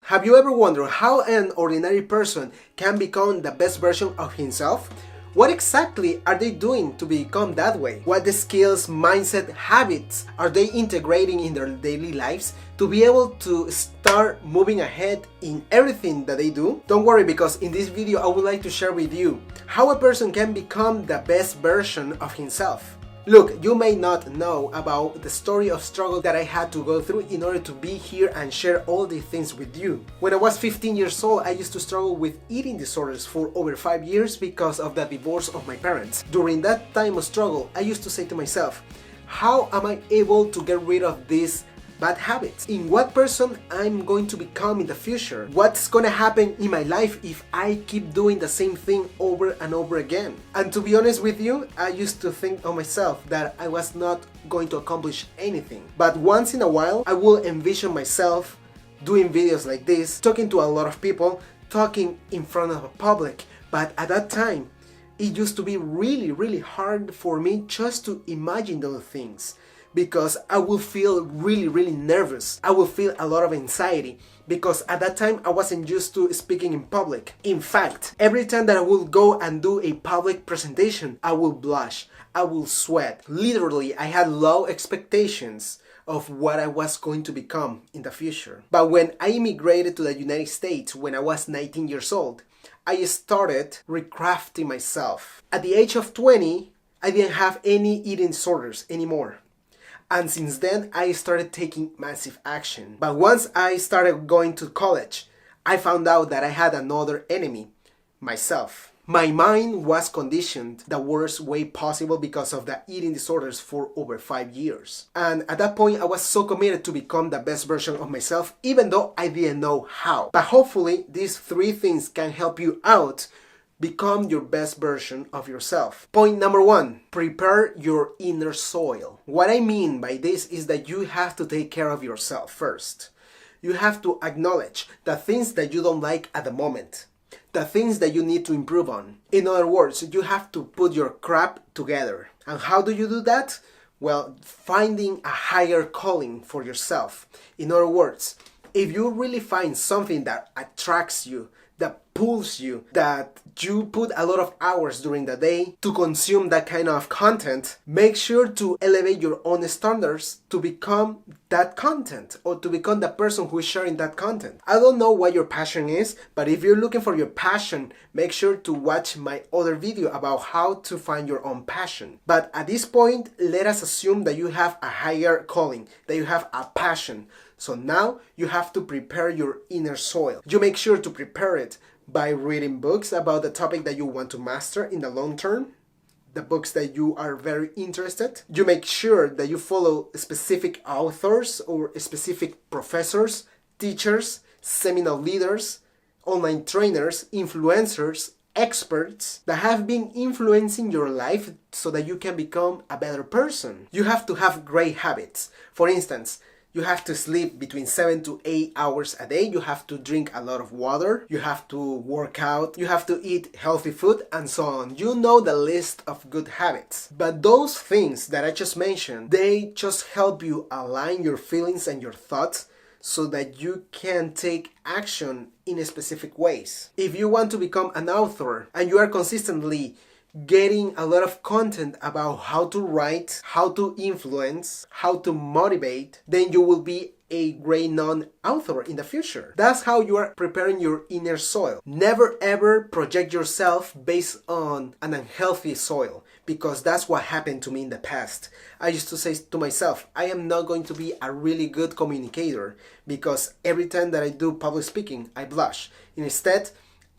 Have you ever wondered how an ordinary person can become the best version of himself? What exactly are they doing to become that way? What the skills, mindset, habits are they integrating in their daily lives to be able to start moving ahead in everything that they do? Don't worry, because in this video I would like to share with you how a person can become the best version of himself. Look, you may not know about the story of struggle that I had to go through in order to be here and share all these things with you. When I was 15 years old, I used to struggle with eating disorders for over 5 years because of the divorce of my parents. During that time of struggle, I used to say to myself, how am I able to get rid of these bad habits? In what person I'm going to become in the future? What's gonna happen in my life if I keep doing the same thing over and over again? And to be honest with you, I used to think of myself that I was not going to accomplish anything. But once in a while, I will envision myself doing videos like this, talking to a lot of people, talking in front of a public. But at that time, it used to be really hard for me just to imagine those things, because I will feel really nervous. I will feel a lot of anxiety because at that time I wasn't used to speaking in public. In fact, every time that I will go and do a public presentation, I will blush, I will sweat. Literally, I had low expectations of what I was going to become in the future. But when I immigrated to the United States when I was 19 years old, I started recrafting myself. At the age of 20, I didn't have any eating disorders anymore. And since then, I started taking massive action. But once I started going to college, I found out that I had another enemy, myself. My mind was conditioned the worst way possible because of the eating disorders for over 5 years. And at that point, I was so committed to become the best version of myself, even though I didn't know how. But hopefully, these 3 things can help you out become your best version of yourself. Point number 1, prepare your inner soil. What I mean by this is that you have to take care of yourself first. You have to acknowledge the things that you don't like at the moment, the things that you need to improve on. In other words, you have to put your crap together. And how do you do that? Well, finding a higher calling for yourself. In other words, if you really find something that attracts you, that pulls you, that you put a lot of hours during the day to consume that kind of content, make sure to elevate your own standards to become that content, or to become the person who is sharing that content. I don't know what your passion is, but if you're looking for your passion, make sure to watch my other video about how to find your own passion. But at this point, let us assume that you have a higher calling, that you have a passion. So now you have to prepare your inner soil. You make sure to prepare it by reading books about the topic that you want to master in the long term, the books that you are very interested. You make sure that you follow specific authors or specific professors, teachers, seminar leaders, online trainers, influencers, experts that have been influencing your life so that you can become a better person. You have to have great habits. For instance, you have to sleep between 7 to 8 hours a day. You have to drink a lot of water. You have to work out. You have to eat healthy food, and so on. You know the list of good habits. But those things that I just mentioned, they just help you align your feelings and your thoughts so that you can take action in specific ways. If you want to become an author and you are consistently getting a lot of content about how to write, how to influence, how to motivate, then you will be a great non-author in the future. That's how you are preparing your inner soil. Never ever project yourself based on an unhealthy soil, because that's what happened to me in the past. I used to say to myself, I am not going to be a really good communicator because every time that I do public speaking, I blush. Instead,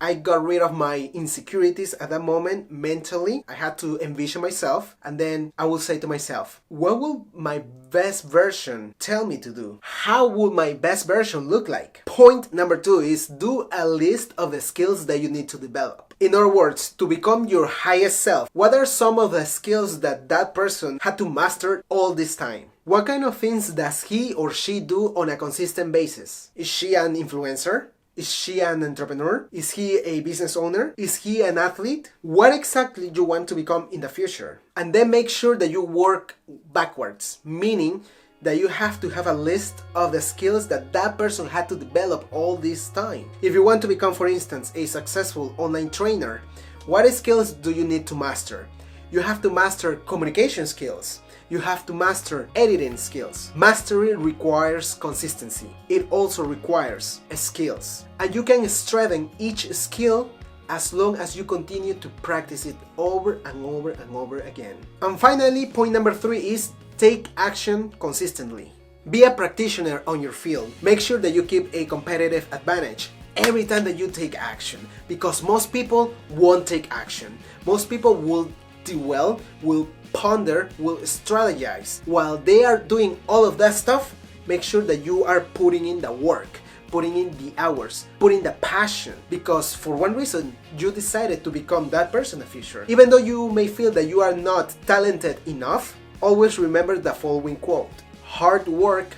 I got rid of my insecurities at that moment mentally. I had to envision myself, and then I will say to myself, what will my best version tell me to do? How would my best version look like? Point number 2 is do a list of the skills that you need to develop. In other words, to become your highest self, what are some of the skills that that person had to master all this time? What kind of things does he or she do on a consistent basis? Is she an influencer? Is she an entrepreneur? Is he a business owner? Is he an athlete? What exactly do you want to become in the future? And then make sure that you work backwards, meaning that you have to have a list of the skills that that person had to develop all this time. If you want to become, for instance, a successful online trainer, what skills do you need to master? You have to master communication skills. You have to master editing skills. Mastery requires consistency. It also requires skills. And you can strengthen each skill as long as you continue to practice it over and over and over again. And finally, point number 3 is take action consistently. Be a practitioner on your field. Make sure that you keep a competitive advantage every time that you take action, because most people won't take action. Most people will dwell, will ponder, will strategize. While they are doing all of that stuff, make sure that you are putting in the work, putting in the hours, putting the passion, because for one reason you decided to become that person in the future. Even though you may feel that you are not talented enough, always remember the following quote: hard work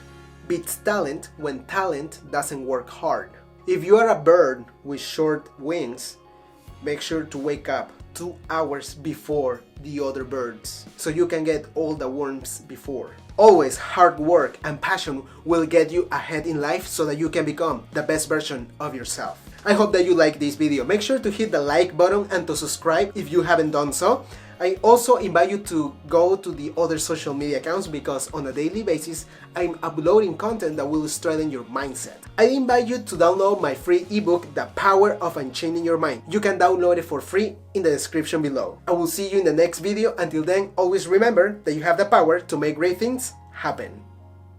beats talent when talent doesn't work hard. If you are a bird with short wings, make sure to wake up 2 hours before the other birds so you can get all the worms before. Always hard work and passion will get you ahead in life so that you can become the best version of yourself. I hope that you like this video. Make sure to hit the like button and to subscribe if you haven't done so. I also invite you to go to the other social media accounts, because on a daily basis I'm uploading content that will strengthen your mindset. I invite you to download my free ebook, The Power of Unchaining Your Mind. You can download it for free in the description below. I will see you in the next video. Until then, always remember that you have the power to make great things happen.